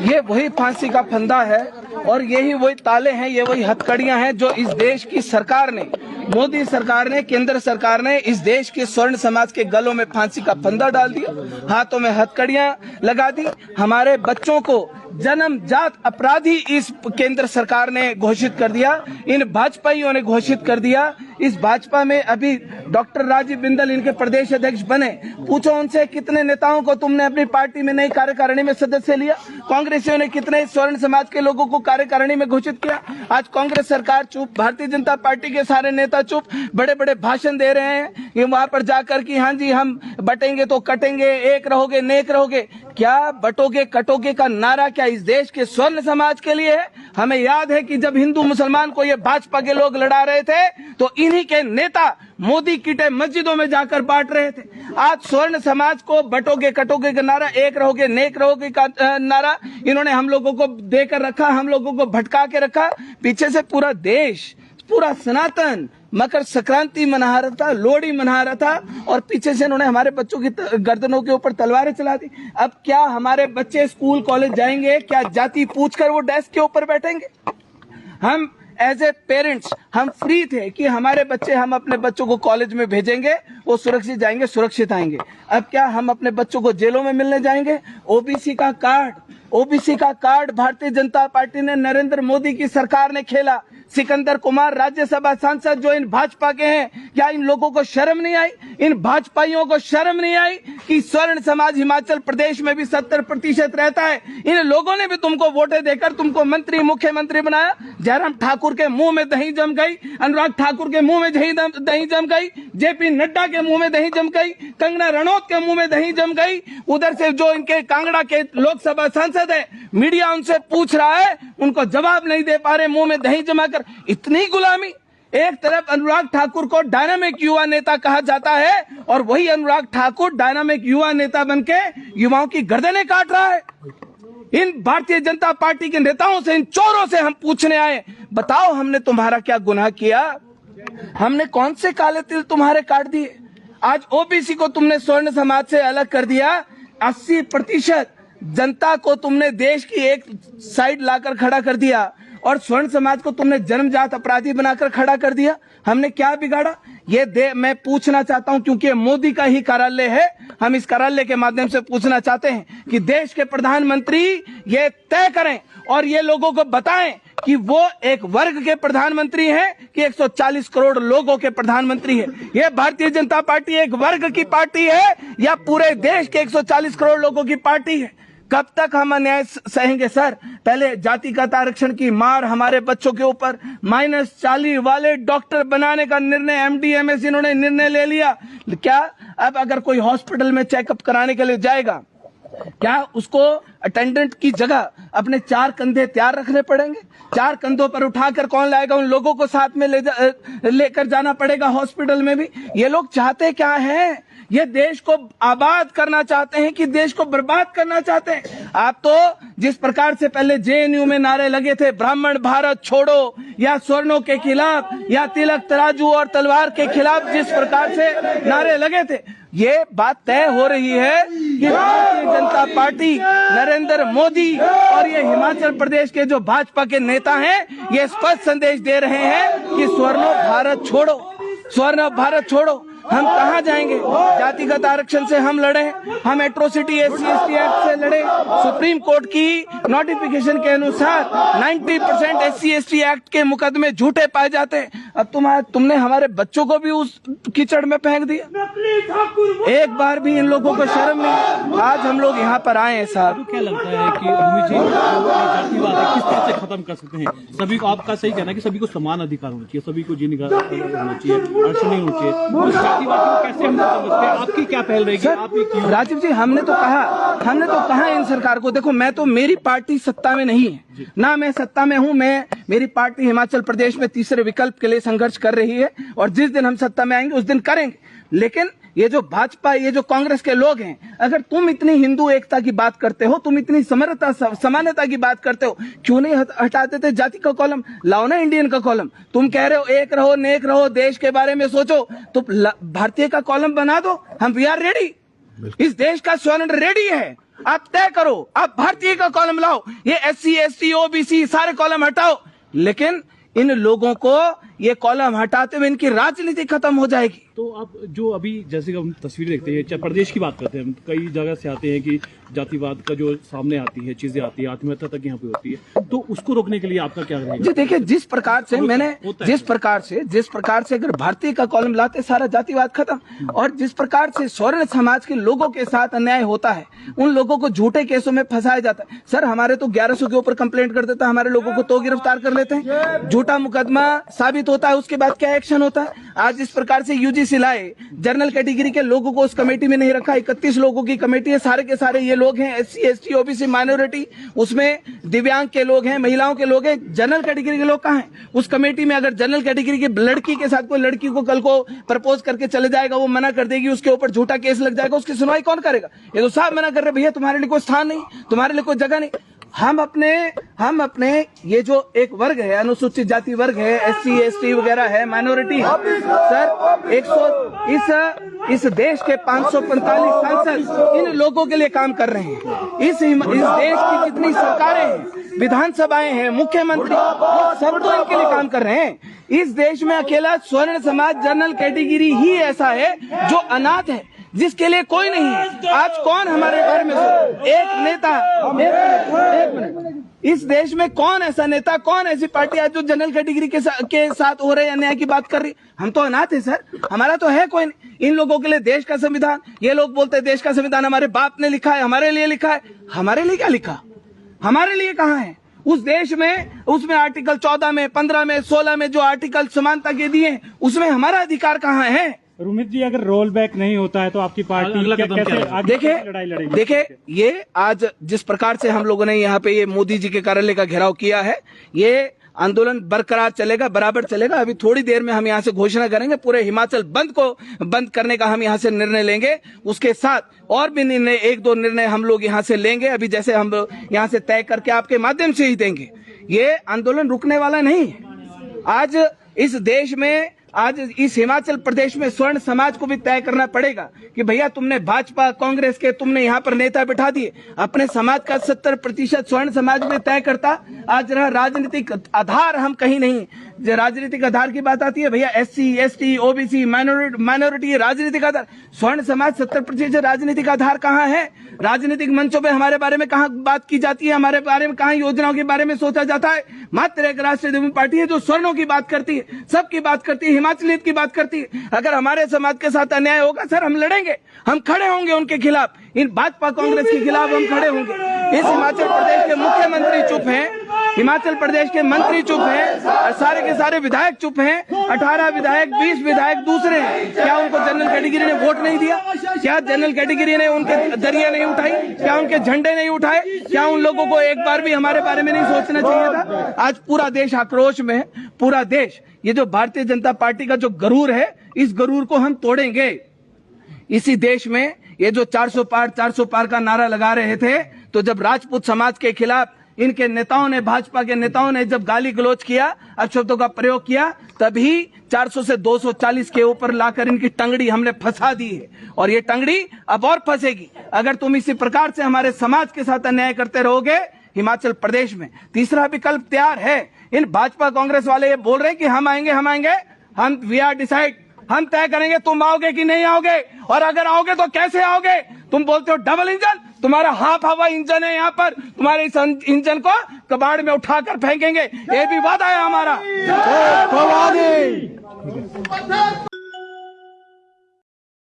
ये वही फांसी का फंदा है और यही वही ताले हैं, ये वही हथकड़ियां हैं जो इस देश की सरकार ने, मोदी सरकार ने, केंद्र सरकार ने इस देश के स्वर्ण समाज के गलों में फांसी का फंदा डाल दिया, हाथों में हथकड़ियां लगा दी। हमारे बच्चों को जन्मजात अपराधी इस केंद्र सरकार ने घोषित कर दिया, इन भाजपाइयों ने घोषित कर दिया। इस भाजपा में अभी डॉक्टर राजीव बिंदल इनके प्रदेश अध्यक्ष बने, पूछो उनसे कितने नेताओं को तुमने अपनी पार्टी में नई कार्यकारिणी में सदस्य लिया, कांग्रेसियों ने कितने स्वर्ण समाज के लोगों को कार्यकारिणी में घोषित किया। आज कांग्रेस सरकार चुप, भारतीय जनता पार्टी के सारे नेता चुप, बड़े बड़े भाषण दे रहे हैं ये वहां पर जाकर कि हाँ जी हम बटेंगे तो कटेंगे, एक रहोगे नेक रहोगे। क्या बटोगे कटोगे का नारा क्या इस देश के स्वर्ण समाज के लिए है? हमें याद है कि जब हिंदू मुसलमान को ये भाजपा के लोग लड़ा रहे थे तो इन्हीं के नेता मोदी किटे मस्जिदों में जाकर बांट रहे थे। आज स्वर्ण समाज को बटोगे कटोगे का नारा, एक रहोगे नेक रहोगे का नारा इन्होंने हम लोगों को देकर रखा, हम लोगों को भटका के रखा। पीछे से पूरा देश, पूरा सनातन मकर संक्रांति मना रहा था, लोहड़ी मना रहा था और पीछे से इन्होंने हमारे बच्चों की गर्दनों के ऊपर तलवारें चला दी। अब क्या हमारे बच्चे स्कूल कॉलेज जाएंगे? क्या जाति पूछकर वो डेस्क के ऊपर बैठेंगे? हम एज ए पेरेंट्स हम फ्री थे कि हमारे बच्चे, हम अपने बच्चों को कॉलेज में भेजेंगे, वो सुरक्षित जाएंगे, सुरक्षित आएंगे। अब क्या हम अपने बच्चों को जेलों में मिलने जाएंगे? ओबीसी का कार्ड भारतीय जनता पार्टी ने, नरेंद्र मोदी की सरकार ने खेला। सिकंदर कुमार राज्यसभा सांसद जो इन भाजपा के हैं, क्या इन लोगों को शर्म नहीं आई? इन भाजपाइयों को शर्म नहीं आई कि स्वर्ण समाज हिमाचल प्रदेश में भी 70% रहता है? इन लोगों ने भी तुमको वोटें देकर तुमको मंत्री मुख्यमंत्री बनाया। जयराम ठाकुर के मुंह में दही जम गई, अनुराग ठाकुर के मुंह में दही जम गई, जेपी नड्डा के मुंह में दही जम गई, कंगना रनौत के मुंह में दही जम गई। उधर से जो इनके कांगड़ा के लोकसभा सांसद है, मीडिया उनसे पूछ रहा है, उनको जवाब नहीं दे पा रहे, मुंह में दही जमाकर। इतनी गुलामी। एक तरफ अनुराग ठाकुर को डायनामिक युवा नेता कहा जाता है और वही अनुराग ठाकुर डायनामिक युवा नेता बनके युवाओं की गर्दनें काट रहा है। इन भारतीय जनता पार्टी के नेताओं से, इन चोरों से हम पूछने आए, बताओ हमने तुम्हारा क्या गुनाह किया? हमने कौन से काले तिल तुम्हारे काट दिए? आज ओबीसी को तुमने स्वर्ण समाज से अलग कर दिया। 80% जनता को तुमने देश की एक साइड लाकर खड़ा कर दिया और स्वर्ण समाज को तुमने जन्मजात अपराधी बनाकर खड़ा कर दिया। हमने क्या बिगाड़ा? मैं पूछना चाहता हूं, क्योंकि मोदी का ही कार्यालय है, हम इस कार्यालय के माध्यम से पूछना चाहते हैं कि देश के प्रधानमंत्री ये तय करें और ये लोगों को बताएं कि वो एक वर्ग के प्रधानमंत्री हैं कि 140 करोड़ लोगों के प्रधानमंत्री है। ये भारतीय जनता पार्टी एक वर्ग की पार्टी है या पूरे देश के 140 करोड़ लोगों की पार्टी है? कब तक हम अन्याय सहेंगे सर? पहले जातिगत आरक्षण की मार हमारे बच्चों के ऊपर, -40 वाले डॉक्टर बनाने का निर्णय, MD-MS इन्होंने निर्णय ले लिया। क्या अब अगर कोई हॉस्पिटल में चेकअप कराने के लिए जाएगा, क्या उसको अटेंडेंट की जगह अपने 4 कंधे तैयार रखने पड़ेंगे? 4 कंधों पर उठाकर कौन लाएगा? उन लोगों को साथ में लेकर जाना पड़ेगा हॉस्पिटल में भी। ये लोग चाहते क्या हैं? ये देश को आबाद करना चाहते हैं कि देश को बर्बाद करना चाहते हैं? आप तो जिस प्रकार से पहले JNU में नारे लगे थे, ब्राह्मण भारत छोड़ो, या स्वर्णों के खिलाफ, या तिलक तराजू और तलवार के खिलाफ जिस प्रकार से नारे लगे थे, ये बात तय हो रही है कि भारतीय जनता पार्टी, नरेंद्र मोदी और ये हिमाचल प्रदेश के जो भाजपा के नेता हैं, ये स्पष्ट संदेश दे रहे हैं कि स्वर्ण भारत छोड़ो, स्वर्ण भारत छोड़ो। हम कहाँ जाएंगे? जातिगत आरक्षण से हम लड़े, हम एट्रोसिटी SC/ST एक्ट से लड़े। सुप्रीम कोर्ट की नोटिफिकेशन के अनुसार 90% SC/ST एक्ट के मुकदमे झूठे पाए जाते हैं। अब तुमने हमारे बच्चों को भी उस कीचड़ में फेंक दिया। एक बार भी इन लोगों को शर्म नहीं। आज हम लोग यहाँ पर आए हैं साहब। क्या लगता है कि अमित जी जातिवाद है किस तरह से खत्म कर सकते हैं? सभी को, आपका सही कहना है कि सभी को समान अधिकार होना चाहिए, सभी को जीने का होना चाहिए, अड़चन नहीं होनी चाहिए। कैसे हम आपकी क्या पहल रहेगी? आप राजीव जी, हमने तो कहा इन सरकार को, देखो मैं तो, मेरी पार्टी सत्ता में नहीं है ना, मैं सत्ता में हूं। मेरी पार्टी हिमाचल प्रदेश में तीसरे विकल्प के लिए संघर्ष कर रही है और जिस दिन हम सत्ता में आएंगे उस दिन करेंगे। लेकिन ये जो भाजपा, ये जो कांग्रेस के लोग हैं, अगर तुम इतनी हिंदू एकता की बात करते हो, तुम इतनी समानता की बात करते हो, क्यों नहीं हटा देते जाति का कॉलम? लाओ ना इंडियन का कॉलम। तुम कह रहे हो एक रहो नेक रहो, देश के बारे में सोचो, तो भारतीय का कॉलम बना दो। हम वी आर रेडी। इस देश का स्वर्ण रेडी है। आप तय करो, आप भारतीय का कॉलम लाओ, ये SC ST OBC सारे कॉलम हटाओ, लेकिन इन लोगों को ये कॉलम हटाते हुए इनकी राजनीति खत्म हो जाएगी। तो आप जो अभी जैसे कि हम तस्वीर देखते हैं, चाहे प्रदेश की बात करते हैं, हम कई जगह से आते हैं कि जातिवाद का जो सामने आती है, चीजें आती है, आत्महत्या तक यहाँ पे होती है, तो उसको रोकने के लिए आपका क्या रहेगा? जी देखिए, जिस प्रकार से अगर भारतीय का कॉलम लाते सारा जातिवाद खत्म, और जिस प्रकार से स्वर्ण समाज के लोगों के साथ अन्याय होता है, उन लोगों को झूठे केसों में फंसाया जाता है। सर हमारे तो 1100 के ऊपर कंप्लेंट कर देता है, हमारे लोगों को तो गिरफ्तार कर लेते हैं, झूठा मुकदमा साबित होता है, उसके बाद क्या एक्शन होता है। आज इस प्रकार से UGC लाए, जनरल कैटेगरी के लोगों को उस कमेटी में नहीं रखा, 31 लोगों की कमेटी है, सारे के सारे ये लोग हैं SC ST OBC माइनॉरिटी, उसमें दिव्यांग के लोग हैं, महिलाओं के लोग हैं, जनरल कैटेगरी के लोग कहाँ हैं उस कमेटी में? अगर जनरल कैटेगरी की लड़की के साथ कोई लड़की को कल को प्रपोज करके चले जाएगा, वो मना कर देगी, उसके ऊपर झूठा केस लग जाएगा, उसकी सुनवाई कौन करेगा? ये तो साहब मना कर रहे, भैया तुम्हारे लिए कोई स्थान नहीं, तुम्हारे लिए कोई जगह नहीं। हम अपने ये जो एक वर्ग है, अनुसूचित जाति वर्ग है, SC ST वगैरह है, माइनॉरिटी है, सर इस देश के 545 सांसद इन लोगों के लिए काम कर रहे हैं। इस देश की जितनी सरकारें हैं, विधानसभाएं हैं, मुख्यमंत्री, वो सब तो इनके लिए काम कर रहे हैं। इस देश में अकेला स्वर्ण समाज जनरल कैटेगरी ही ऐसा है जो अनाथ है, जिसके लिए कोई नहीं है। आज कौन हमारे बारे में एक नेता, एक मिनट, इस देश में कौन ऐसा नेता, कौन ऐसी पार्टी आज जो जनरल कैटेगरी के साथ हो रहे अन्याय की बात कर रही? हम तो अनाथ है सर, हमारा तो है कोई नहीं। इन लोगों के लिए देश का संविधान, ये लोग बोलते हैं देश का संविधान हमारे बाप ने लिखा है, हमारे लिए लिखा है। हमारे लिए क्या लिखा? हमारे लिए कहाँ है? उस देश में, उसमें आर्टिकल 14 में, 15 में, 16 में जो आर्टिकल समानता के दिए हैं, उसमें हमारा अधिकार कहाँ है? रुमित जी, अगर रोल बैक नहीं होता है तो आपकी पार्टी कैसे लड़ाई लड़ेगी? देखिए, ये आज जिस प्रकार से हम लोगों ने यहाँ पे ये मोदी जी के कार्यालय का घेराव किया है, ये आंदोलन बरकरार चलेगा, बराबर चलेगा। अभी थोड़ी देर में हम यहाँ से घोषणा करेंगे, पूरे हिमाचल बंद करने का हम यहाँ से निर्णय लेंगे। उसके साथ और भी निर्णय, 1-2 निर्णय हम लोग यहाँ से लेंगे, अभी जैसे हम यहाँ से तय करके आपके माध्यम से ही देंगे। ये आंदोलन रुकने वाला नहीं है। आज इस देश में, आज इस हिमाचल प्रदेश में स्वर्ण समाज को भी तय करना पड़ेगा कि भैया तुमने भाजपा कांग्रेस के तुमने यहाँ पर नेता बिठा दिए, अपने समाज का 70% स्वर्ण समाज में तय करता। आज रहा राजनीतिक आधार, हम कहीं नहीं, जो राजनीतिक आधार की बात आती है भैया, SC ST OBC माइनॉरिटी राजनीतिक आधार, स्वर्ण समाज 70% राजनीतिक आधार कहाँ है? राजनीतिक मंचों पे हमारे बारे में कहाँ बात की जाती है, हमारे बारे में कहाँ योजनाओं के बारे में सोचा जाता है? मात्र एक राष्ट्रीय पार्टी है जो स्वर्णों की बात करती है, सबकी बात करती है, हिमाचलियत की बात करती है। अगर हमारे समाज के साथ अन्याय होगा सर, हम लड़ेंगे, हम खड़े होंगे उनके खिलाफ, इन भाजपा कांग्रेस के खिलाफ हम खड़े होंगे। इस हिमाचल प्रदेश के मुख्यमंत्री चुप हैं, हिमाचल प्रदेश के मंत्री चुप हैं, सारे के सारे विधायक चुप हैं। 18 विधायक, 20 विधायक दूसरे हैं। क्या उनको जनरल कैटेगरी ने वोट नहीं दिया? क्या जनरल कैटेगरी ने उनके दरिया नहीं उठाई? क्या उनके झंडे नहीं उठाए? क्या उन लोगों को एक बार भी हमारे बारे में नहीं सोचना चाहिए था? आज पूरा देश आक्रोश में है, पूरा देश। ये जो भारतीय जनता पार्टी का जो गरूर है, इस गरूर को हम तोड़ेंगे। इसी देश में ये जो 400 पार का नारा लगा रहे थे, तो जब राजपूत समाज के खिलाफ इनके नेताओं ने, भाजपा के नेताओं ने जब गाली गलौज किया, अपशब्दों का प्रयोग किया, तभी 400 से 240 के ऊपर लाकर इनकी टंगड़ी हमने फंसा दी है, और ये टंगड़ी अब और फंसेगी अगर तुम इसी प्रकार से हमारे समाज के साथ अन्याय करते रहोगे। हिमाचल प्रदेश में तीसरा विकल्प तैयार है। इन भाजपा कांग्रेस वाले ये बोल रहे हैं कि हम आएंगे, हम वी आर डिसाइड, हम तय करेंगे तुम आओगे कि नहीं आओगे, और अगर आओगे तो कैसे आओगे? तुम बोलते हो डबल इंजन, तुम्हारा हाफ हवा इंजन है यहाँ पर, तुम्हारे इस इंजन को कबाड़ में उठाकर फेंकेंगे, ये भी वादा है हमारा।